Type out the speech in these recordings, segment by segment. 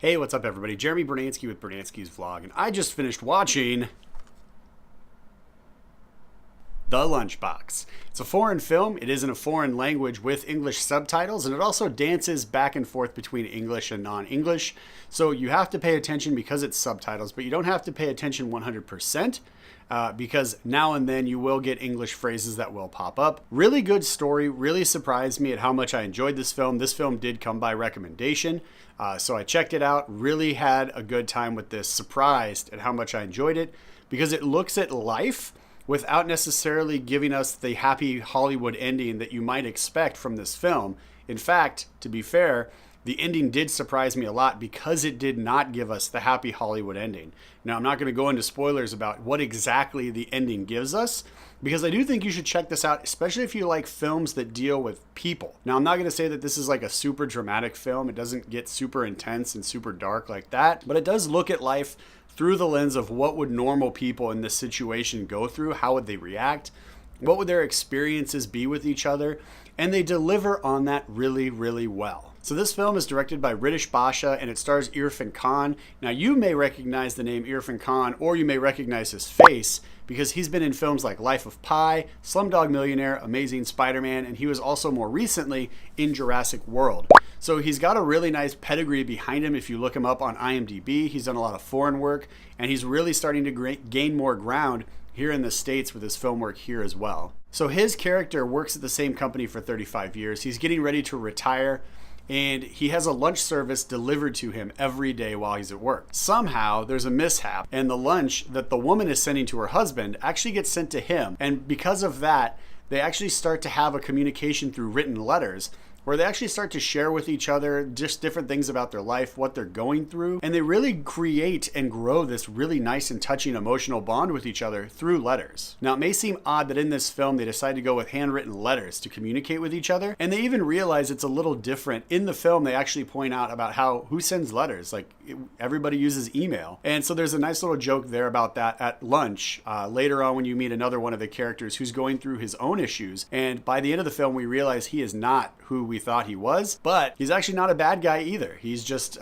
Hey, what's up everybody? Jeremy Brunansky with Brunansky's Vlog, and I just finished watching The Lunchbox. It's a foreign film. It is in a foreign language with English subtitles, and it also dances back and forth between English and non-English. So you have to pay attention because it's subtitles, but you don't have to pay attention 100%. Because now and then you will get English phrases that will pop up. Really good story, really surprised me at how much I enjoyed this film. This film did come by recommendation, so I checked it out, really had a good time with this, surprised at how much I enjoyed it, because it looks at life without necessarily giving us the happy Hollywood ending that you might expect from this film. In fact, to be fair, the ending did surprise me a lot because it did not give us the happy Hollywood ending. Now, I'm not going to go into spoilers about what exactly the ending gives us, because I do think you should check this out, especially if you like films that deal with people. Now, I'm not going to say that this is like a super dramatic film. It doesn't get super intense and super dark like that, but it does look at life through the lens of what would normal people in this situation go through, how would they react, what would their experiences be with each other, and they deliver on that really, really well. So this film is directed by Riddhish Basha, and it stars Irfan Khan. Now you may recognize the name Irfan Khan, or you may recognize his face because he's been in films like Life of Pi, Slumdog Millionaire, Amazing Spider-Man, and he was also more recently in Jurassic World. So he's got a really nice pedigree behind him if you look him up on IMDb. He's done a lot of foreign work, and he's really starting to gain more ground here in the States with his film work here as well. So his character works at the same company for 35 years. He's getting ready to retire, and he has a lunch service delivered to him every day while he's at work. Somehow there's a mishap, and the lunch that the woman is sending to her husband actually gets sent to him. And because of that, they actually start to have a communication through written letters, where they actually start to share with each other just different things about their life, what they're going through, and they really create and grow this really nice and touching emotional bond with each other through letters. Now, it may seem odd that in this film they decide to go with handwritten letters to communicate with each other, and they even realize it's a little different. In the film, they actually point out about who sends letters, like everybody uses email. And so there's a nice little joke there about that at lunch later on when you meet another one of the characters who's going through his own issues, and by the end of the film we realize he is not who we thought he was, but he's actually not a bad guy either. He's just,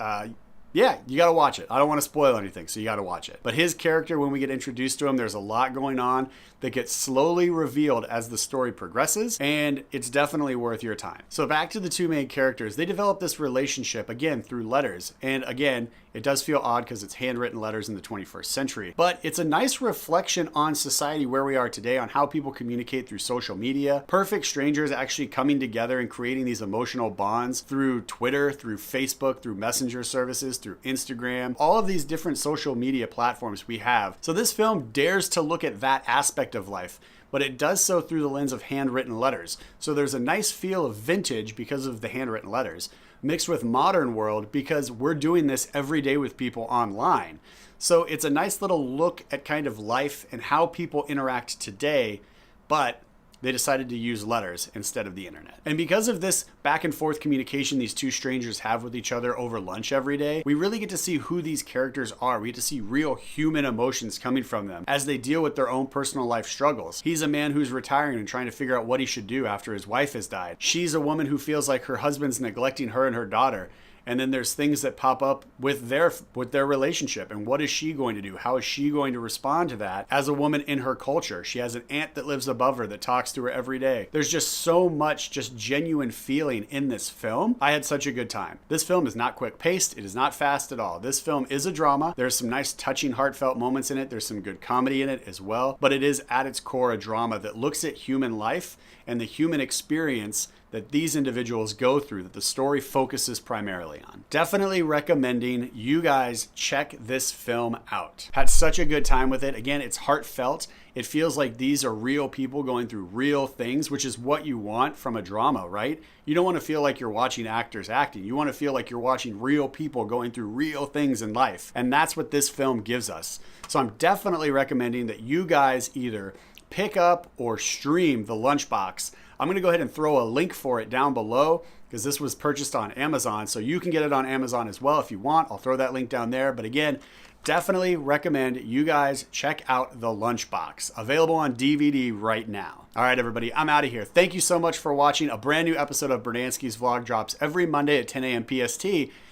yeah, you gotta watch it. I don't want to spoil anything, so you gotta watch it. But his character, when we get introduced to him, there's a lot going on that gets slowly revealed as the story progresses, and it's definitely worth your time. So back to the two main characters. They develop this relationship, again, through letters. And again, it does feel odd because it's handwritten letters in the 21st century. But it's a nice reflection on society where we are today, on how people communicate through social media. Perfect strangers actually coming together and creating these emotional bonds through Twitter, through Facebook, through messenger services, through Instagram, all of these different social media platforms we have. So this film dares to look at that aspect of life, but it does so through the lens of handwritten letters. So there's a nice feel of vintage because of the handwritten letters, mixed with modern world because we're doing this every day with people online. So it's a nice little look at kind of life and how people interact today, but they decided to use letters instead of the internet. And because of this back and forth communication these two strangers have with each other over lunch every day, we really get to see who these characters are. We get to see real human emotions coming from them as they deal with their own personal life struggles. He's a man who's retiring and trying to figure out what he should do after his wife has died. She's a woman who feels like her husband's neglecting her and her daughter. And then there's things that pop up with their relationship. And what is she going to do? How is she going to respond to that as a woman in her culture? She has an aunt that lives above her that talks to her every day. There's just so much just genuine feeling in this film. I had such a good time. This film is not quick paced. It is not fast at all. This film is a drama. There's some nice touching heartfelt moments in it. There's some good comedy in it as well. But it is at its core a drama that looks at human life and the human experience that these individuals go through, that the story focuses primarily on. Definitely recommending you guys check this film out. Had such a good time with it. Again, it's heartfelt. It feels like these are real people going through real things, which is what you want from a drama, right? You don't want to feel like you're watching actors acting. You want to feel like you're watching real people going through real things in life. And that's what this film gives us. So I'm definitely recommending that you guys either pick up or stream The Lunchbox. I'm going to go ahead and throw a link for it down below because this was purchased on Amazon. So you can get it on Amazon as well if you want. I'll throw that link down there. But again, Definitely recommend you guys check out The Lunchbox, available on DVD right now. All right, everybody, I'm out of here. Thank you so much for watching. A brand new episode of Brunansky's Vlog drops every Monday at 10 a.m. PST,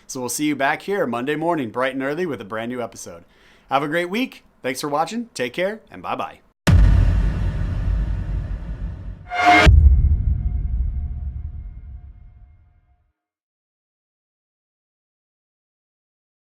so we'll see you back here Monday morning, bright and early, with a brand new episode. Have a great week. Thanks for watching. Take care, and bye-bye.